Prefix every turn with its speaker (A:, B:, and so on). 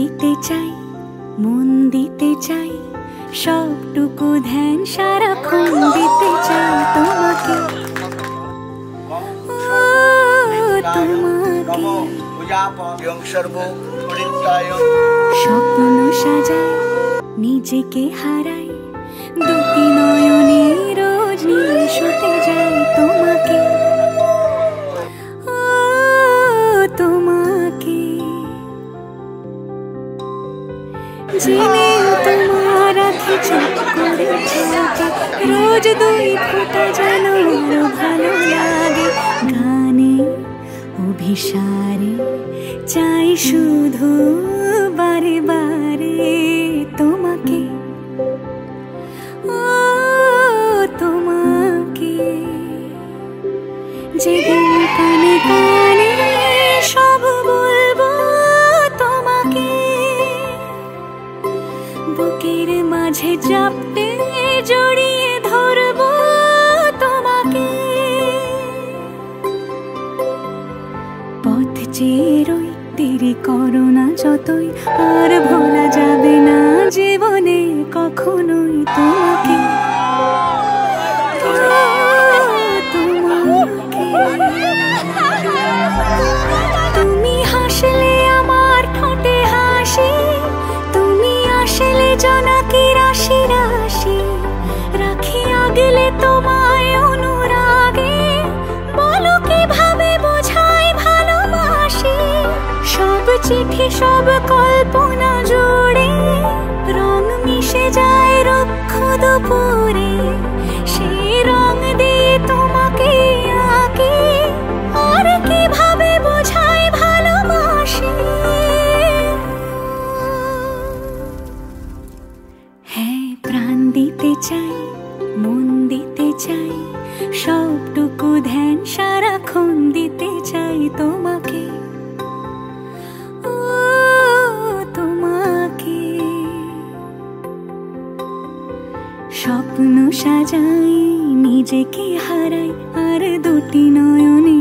A: দিতে চাই, মন দিতে চাই, সবটুকু ধ্যান সারাক্ষণ দিতে চাই তোমাকে, তোমাকে। স্বপ্ন সাজাই, নিজেকে হারাই, দুটি নয়নে রোজ নিয়ে শুতে যাই তোমাকে, তোমাকে। জেনেও তোমার আঁখি চোখ করে ঝাঁকে, রোজ দুই ফোঁটা যেন আরো ভালো লাগে। গানে অভিসারে চাই শুধু বারে বারে তোমাকে, তোমাকে। যেদিন কানে কানে সব বলবো তোমাকে, বুকের মাঝে চাপতে জড়িয়ে ধরবো তোমাকে। পথ চেয়ে রই, দেরি করো না যতই, আর ভোলা যাবে না জীবনে কখনোই তোমাকে, তোমাকে। তুমি হাসলে আমার ঠোঁটে হাসি, তুমি আসলে জোনাকি রাশি রাশি, রাখি আগলে তোমায় অনুরাগে, বলো কিভাবে বোঝাই ভালোবাসি। সব চিঠি সব কল্পনা জুড়ে রং মিশে যায় রুক্ষ দুপুরে, সেই রং দিয়ে তোমাকে আঁকি, আর কিভাবে বোঝাই ভালোবাসি। হ্যাঁ, প্রাণ দিতে চাই, মন দিতে চাই, সবটুকু ধ্যান সারাক্ষণ দিতে চাই তোমাকে, তোমাকে। স্বপ্ন সাজাই, নিজেকে হারাই, আর দুটি নয়নে